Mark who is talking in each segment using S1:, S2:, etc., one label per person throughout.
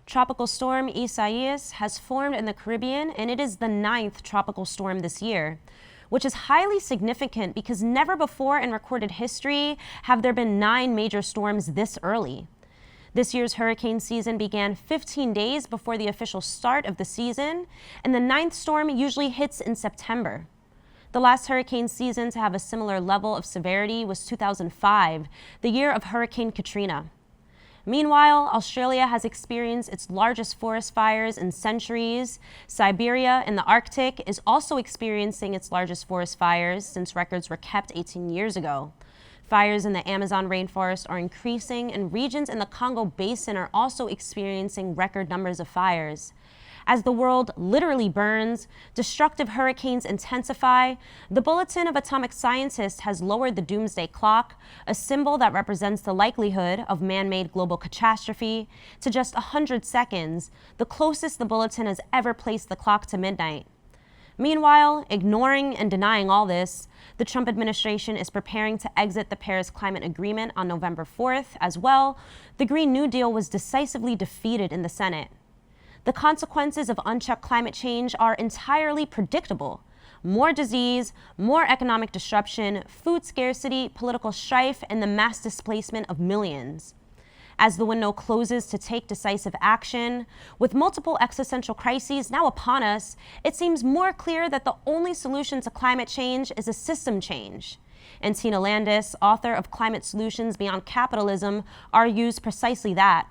S1: Tropical storm Isaias has formed in the Caribbean, and it is the 9th tropical storm this year, which is highly significant because never before in recorded history have there been 9 major storms this early. This year's hurricane season began 15 days before the official start of the season, and the 9th storm usually hits in September. The last hurricane season to have a similar level of severity was 2005, the year of Hurricane Katrina. Meanwhile, Australia has experienced its largest forest fires in centuries. Siberia in the Arctic is also experiencing its largest forest fires since records were kept 18 years ago. Fires in the Amazon rainforest are increasing, and regions in the Congo Basin are also experiencing record numbers of fires. As the world literally burns, destructive hurricanes intensify, the Bulletin of Atomic Scientists has lowered the doomsday clock, a symbol that represents the likelihood of man-made global catastrophe, to just 100 seconds, the closest the bulletin has ever placed the clock to midnight. Meanwhile, ignoring and denying all this, the Trump administration is preparing to exit the Paris Climate Agreement on November 4th. As well, the Green New Deal was decisively defeated in the Senate. The consequences of unchecked climate change are entirely predictable. More disease, more economic disruption, food scarcity, political strife, and the mass displacement of millions. As the window closes to take decisive action, with multiple existential crises now upon us, it seems more clear that the only solution to climate change is a system change. And Tina Landis, author of Climate Solutions Beyond Capitalism, argues precisely that.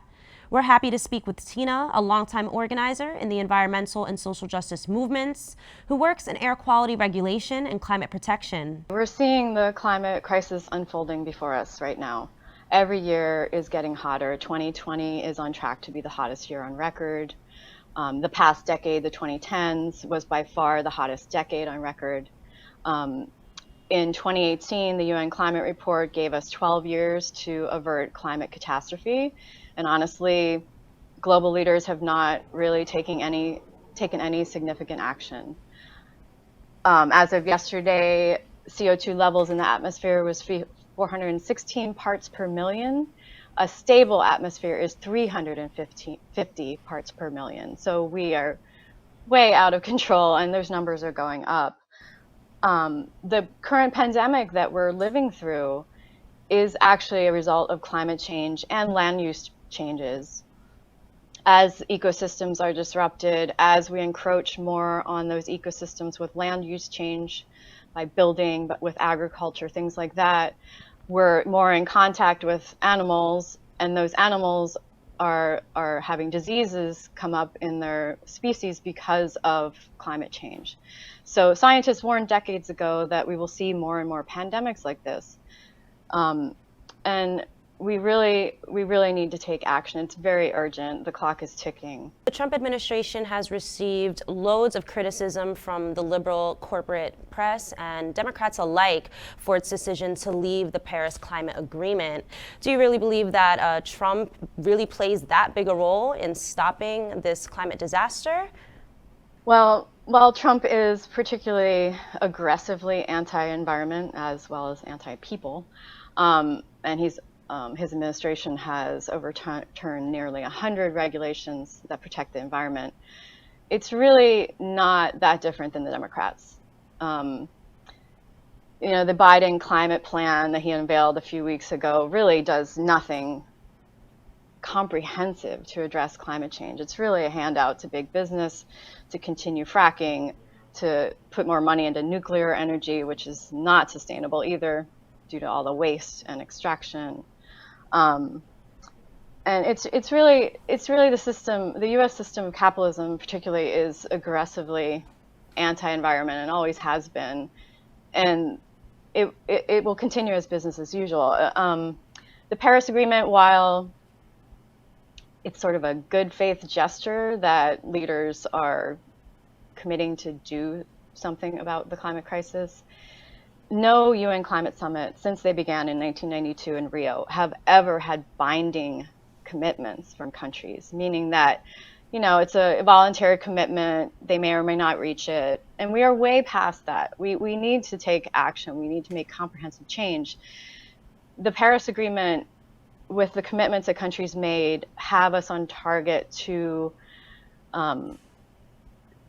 S1: We're happy to speak with Tina, a longtime organizer in the environmental and social justice movements, who works in air quality regulation and climate protection.
S2: We're seeing the climate crisis unfolding before us right now. Every year is getting hotter. 2020 is on track to be the hottest year on record. The past decade, the 2010s, was by far the hottest decade on record. In 2018, the UN Climate Report gave us 12 years to avert climate catastrophe. And honestly, global leaders have not really taken any significant action. As of yesterday, CO2 levels in the atmosphere was 416 parts per million. A stable atmosphere is 350 parts per million. So we are way out of control, and those numbers are going up. The current pandemic that we're living through is actually a result of climate change and land use changes. As ecosystems are disrupted, as we encroach more on those ecosystems with land use change by building, but with agriculture, things like that, we're more in contact with animals, and those animals are having diseases come up in their species because of climate change. So scientists warned decades ago that we will see more and more pandemics like this. And we really need to take action. It's very urgent. The clock is ticking.
S1: The Trump administration has received loads of criticism from the liberal corporate press and Democrats alike for its decision to leave the Paris Climate Agreement. Do you really believe that Trump really plays that big a role in stopping this climate disaster?
S2: Well, while Trump is particularly aggressively anti-environment as well as anti-people, and his administration has overturned nearly 100 regulations that protect the environment, it's really not that different than the Democrats. The Biden climate plan that he unveiled a few weeks ago really does nothing comprehensive to address climate change. It's really a handout to big business to continue fracking, to put more money into nuclear energy, which is not sustainable either due to all the waste and extraction. And it's really the system, the U.S. system of capitalism particularly, is aggressively anti-environment and always has been, and it will continue as business as usual. The Paris Agreement, while it's sort of a good faith gesture that leaders are committing to do something about the climate crisis, no UN climate summit since they began in 1992 in Rio have ever had binding commitments from countries, meaning that, it's a voluntary commitment. They may or may not reach it. And we are way past that. We need to take action. We need to make comprehensive change. The Paris Agreement with the commitments that countries made, have us on target um,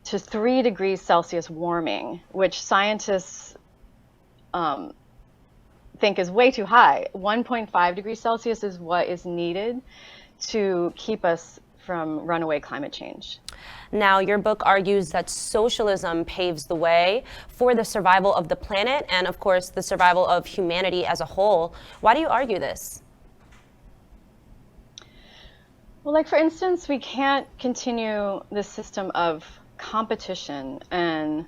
S2: to 3 degrees Celsius warming, which scientists um, think is way too high. 1.5 degrees Celsius is what is needed to keep us from runaway climate change.
S1: Now, your book argues that socialism paves the way for the survival of the planet and, of course, the survival of humanity as a whole. Why do you argue this?
S2: Well, like for instance, we can't continue this system of competition and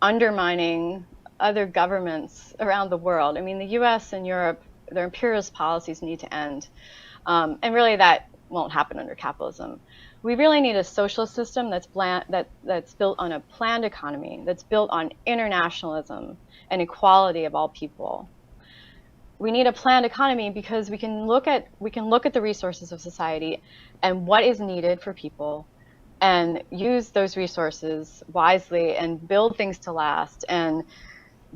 S2: undermining other governments around the world. I mean, the US and Europe, their imperialist policies need to end. And really, that won't happen under capitalism. We really need a socialist system that's built on a planned economy, that's built on internationalism and equality of all people. We need a planned economy because we can look at the resources of society and what is needed for people, and use those resources wisely and build things to last and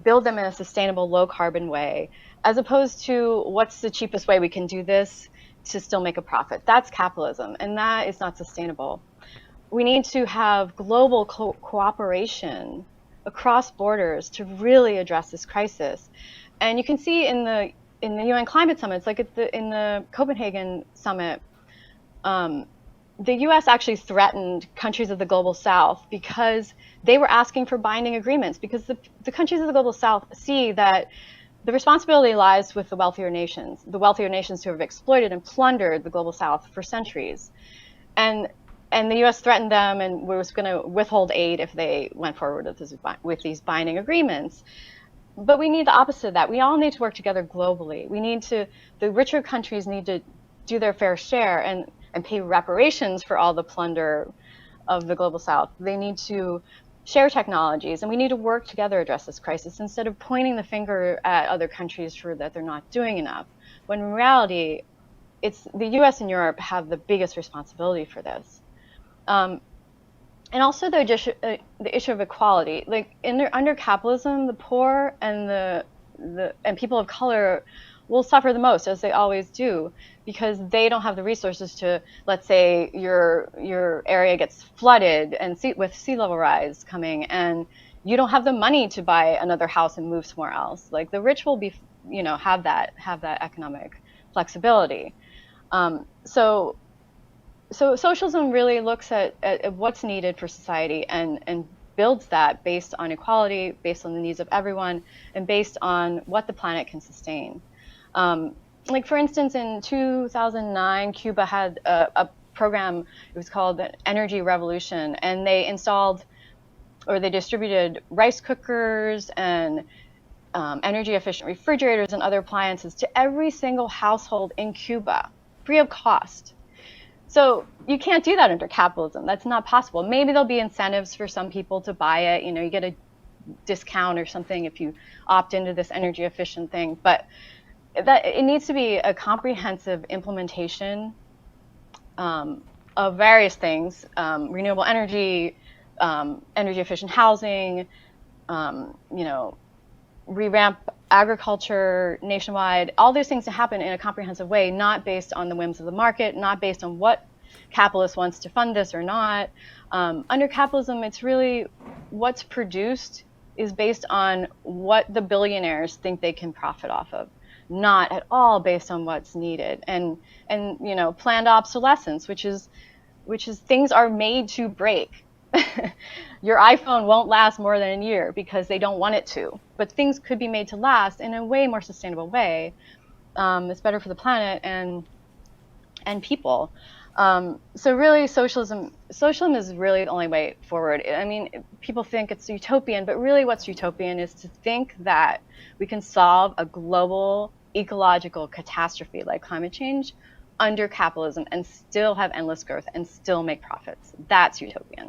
S2: build them in a sustainable, low carbon way, as opposed to what's the cheapest way we can do this to still make a profit. That's capitalism, and that is not sustainable. We need to have global cooperation across borders to really address this crisis. And you can see in the UN climate summits, like in the Copenhagen summit, the US actually threatened countries of the global south because they were asking for binding agreements, because the countries of the global south see that the responsibility lies with the wealthier nations who have exploited and plundered the global south for centuries. And the US threatened them and was going to withhold aid if they went forward with these binding agreements. But we need the opposite of that. We all need to work together globally. The richer countries need to do their fair share and pay reparations for all the plunder of the global south. They need to share technologies, and we need to work together to address this crisis instead of pointing the finger at other countries for that they're not doing enough. When in reality, it's the US and Europe have the biggest responsibility for this. And also the issue of equality. Like under capitalism, the poor and and people of color will suffer the most, as they always do, because they don't have the resources to, let's say your area gets flooded and with sea level rise coming, and you don't have the money to buy another house and move somewhere else. Like the rich will be, have that economic flexibility. So socialism really looks at what's needed for society and builds that based on equality, based on the needs of everyone, and based on what the planet can sustain. Like for instance, in 2009, Cuba had a program. It was called the Energy Revolution, and they distributed rice cookers and energy efficient refrigerators and other appliances to every single household in Cuba, free of cost. So you can't do that under capitalism. That's not possible. Maybe there'll be incentives for some people to buy it. You get a discount or something if you opt into this energy efficient thing. But that it needs to be a comprehensive implementation of various things: renewable energy, energy efficient housing, revamp agriculture nationwide, all those things to happen in a comprehensive way, not based on the whims of the market, not based on what capitalist wants to fund this or not. Under capitalism, it's really what's produced is based on what the billionaires think they can profit off of, not at all based on what's needed. And planned obsolescence, which is things are made to break. Your iPhone won't last more than a year because they don't want it to, but things could be made to last in a way more sustainable way. It's better for the planet and people. So really, socialism is really the only way forward. I mean, people think it's utopian, but really what's utopian is to think that we can solve a global ecological catastrophe like climate change under capitalism and still have endless growth and still make profits. That's utopian.